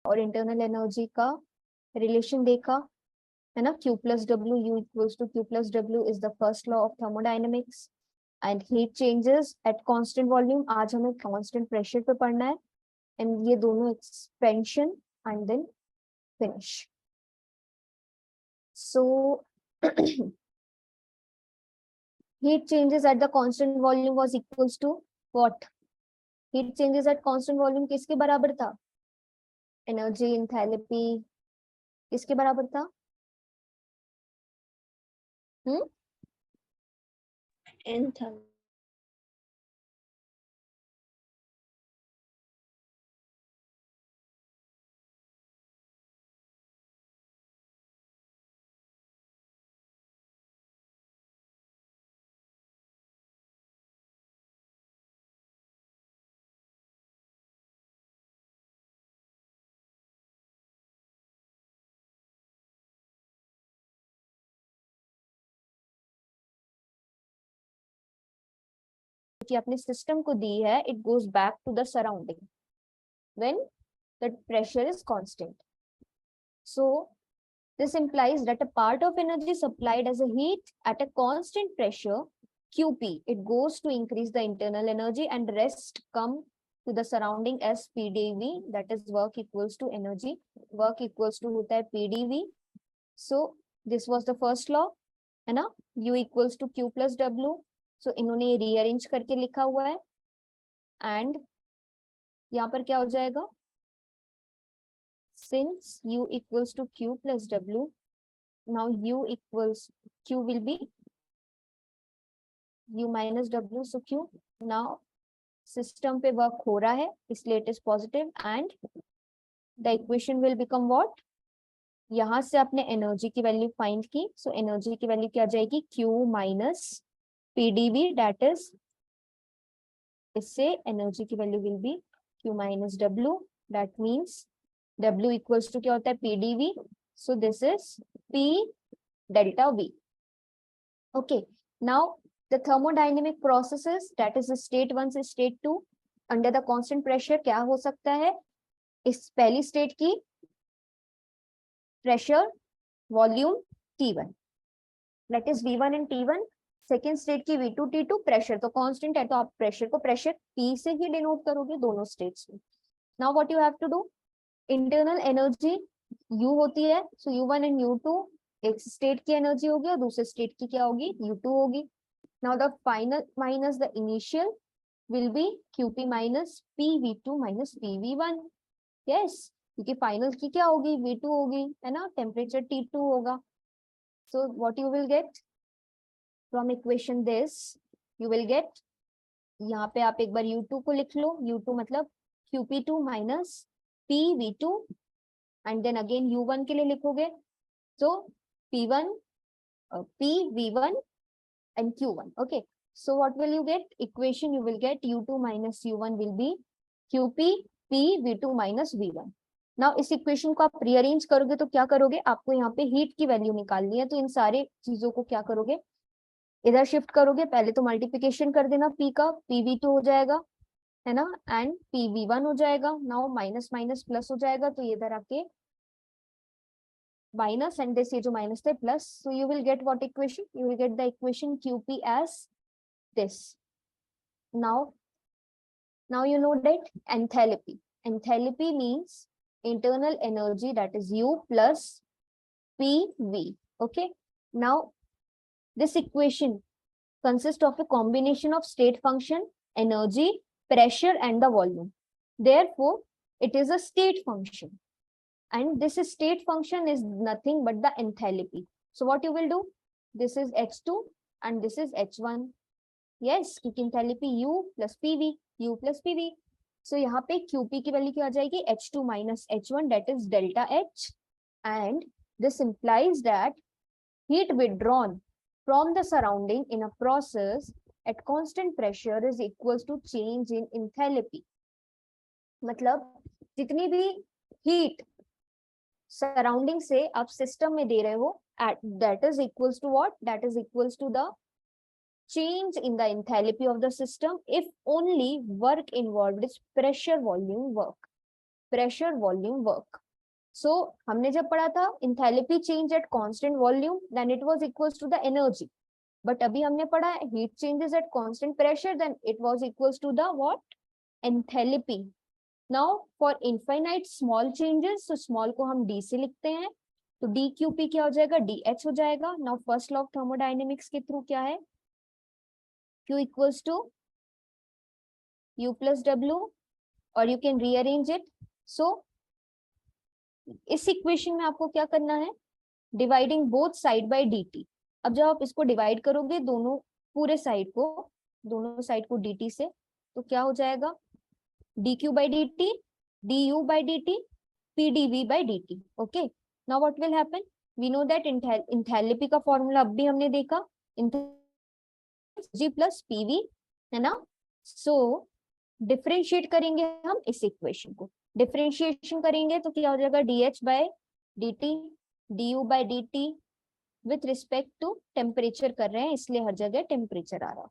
और internal energy का relation देखा है ना, Q plus W, U equals to Q plus W is the first law of thermodynamics. And heat changes at constant volume, आज हमें constant pressure पे पढ़ना है, and ये दोनों expansion and then finish. So heat changes at the constant volume was equals to what? Heat changes at constant volume किसके बराबर था? Energy enthalpy किसके बराबर था? enthalpy कि अपने सिस्टम को दी है, it goes back to the surrounding when the pressure is constant. So this implies that a part of energy supplied as a heat at a constant pressure QP, it goes to increase the internal energy and rest come to the surrounding as PdV, that is work equals to energy. Work equals to होता है PdV. So this was the first law है ना, U equals to Q plus W. So इन्होंने rearrange करके लिखा हुआ है and यहाँ पर क्या हो जाएगा, since U equals to Q plus W, now U equals Q will be U minus W, so Q. Now system पे वर्क हो रहा है इसलिए it is positive and the equation will become what, यहां से आपने एनर्जी की value find की, सो एनर्जी की वैल्यू क्या जाएगी, Q minus PdV, that is, इससे एनर्जी की value will be Q minus W, that means W equals to क्या होता है PdV, so this is P delta V. Okay, now the thermodynamic processes, that is state 1 से state 2 under the constant pressure क्या हो सकता है, इस पहली स्टेट की pressure volume T1 that is V1 and T1, second state की V2 T2, pressure तो कांस्टेंट है तो आप प्रेशर को प्रेशर P से ही डिनोट करोगे दोनों स्टेट्स में. Now what you have to do, internal energy U होती है, सो U1 एंड U2 एक स्टेट की एनर्जी होगी और दूसरे स्टेट की क्या होगी, U2 होगी. Now the final minus the initial will be QP minus PV2 minus PV1. Yes, क्योंकि फाइनल की क्या होगी, V2 होगी है ना, टेम्परेचर T2 होगा. So what you will get from equation this, you will get, यहाँ पे आप एक बार U2 को लिख लो, U2 मतलब QP2 minus PV2 and then again U1 के लिए लिखोगे, so P1 PV1 and Q1. Okay, so what will you get, equation you will get U2 minus U1 will be QP PV2 minus V1. Now इस equation को आप rearrange करोगे तो क्या करोगे, आपको यहाँ पे हीट की वैल्यू निकालनी है, तो इन सारे चीजों को क्या करोगे, इधर शिफ्ट करोगे, पहले तो मल्टीप्लिकेशन कर देना P का, PV2 हो जाएगा है ना, एंड PV1 हो जाएगा. नाउ माइनस माइनस प्लस हो जाएगा, तो ये इधर आके minus and this ये जो minus थे plus, so you will get what equation, you will get the equation QP as this. Now you know that enthalpy means internal energy, that is U plus PV. Okay, now this equation consists of a combination of state function, energy, pressure and the volume. Therefore it is a state function. And this state function is nothing but the enthalpy. So what you will do, this is H2 and this is H1. Yes, क्योंकि enthalpy U plus PV, U plus PV. So यहाँ पे QP की value क्या आ जाएगी, H2 minus H1, that is delta H. And this implies that heat withdrawn from the surrounding in a process at constant pressure is equals to change in enthalpy. मतलब जितनी भी heat surrounding से आप system में दे रहे हो, that is equals to what, that is equals to the change in the enthalpy of the system if only work involved is pressure volume work. Pressure volume work. So हमने जब पढ़ा था enthalpy change at constant volume then it was equals to the energy, but अभी हमने पढ़ा है heat changes at constant pressure then it was equals to the what, enthalpy. Now for infinite small changes, तो small को हम D से लिखते हैं, तो डी क्यू पी क्या हो जाएगा, डी एच हो जाएगा। Now first law of thermodynamics के थ्रू क्या है, Q equals to U plus W, और you can rearrange it. So इस इक्वेशन में आपको क्या करना है, dividing both side by dt। अब जब आप इसको डिवाइड करोगे दोनों पूरे साइड को, दोनों साइड को dt से, तो क्या हो जाएगा, dq by dt, du by dt, pdv by dt। Okay, now what will happen, we know that enthalpy का फॉर्मूला अब भी हमने देखा, g प्लस pv, है ना। सो डिफरेंशिएट करेंगे हम इस इक्वेशन को, डिफरेंशिएशन करेंगे तो क्या हो जाएगा, dh by dt, du by dt with respect to temperature कर रहे हैं इसलिए हर जगह टेम्परेचर आ रहा है।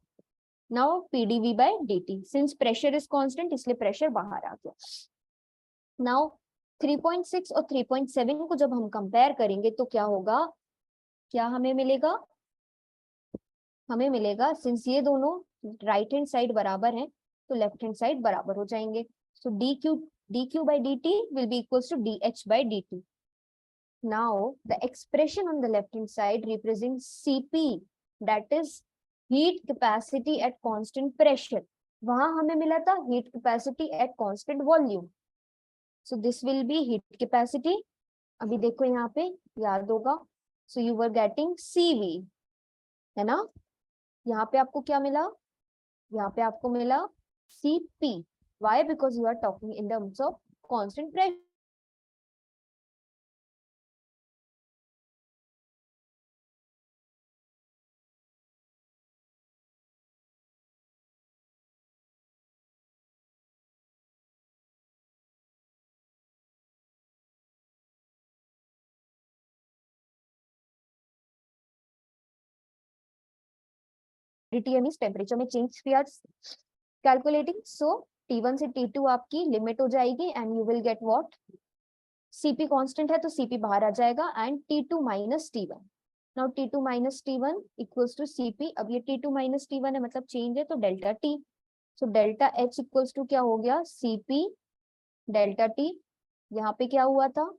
Now pdv by dt, since pressure is constant इसलिए प्रेशर बाहर आ गया। नाउ 3.6 और 3.7 को जब हम कंपेयर करेंगे तो क्या होगा, क्या हमें मिलेगा, हमें मिलेगा सिंस ये दोनों राइट हैंड साइड बराबर है तो लेफ्ट हैंड साइड बराबर हो जाएंगे। सो dq by dt will be equals to dh by dt. Now the expression on the left hand side represents Cp, that is heat capacity at constant pressure. वहां हमें मिला था heat capacity at constant volume. So this will be heat capacity. अभी देखो यहाँ पे याद होगा, so you were getting Cv, है ना। यहाँ पे आपको क्या मिला, यहाँ पे आपको मिला Cp. Why? Because you are talking in terms of constant pressure. DTM is temperature में change we are calculating. So T1 से T2 आपकी लिमिट हो जाएगी and you will get what, Cp constant है तो Cp बाहर आ जाएगा and T2 minus T1. Now T2 minus T1 equals to Cp. अब ये T2 minus T1 है मतलब चेंज है तो delta T. So delta H equals to क्या हो गया, Cp डेल्टा T. यहाँ पे क्या हुआ था,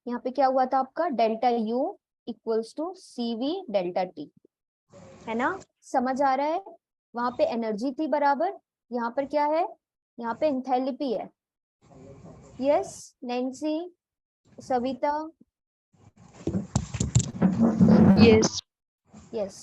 यहाँ पे क्या हुआ था आपका, delta U equals to Cv delta T, है ना। समझ आ रहा है, वहां पे एनर्जी थी बराबर, यहाँ पर क्या है, यहाँ पे एंथैल्पी है। Yes Nancy, Savita, Yes. Yes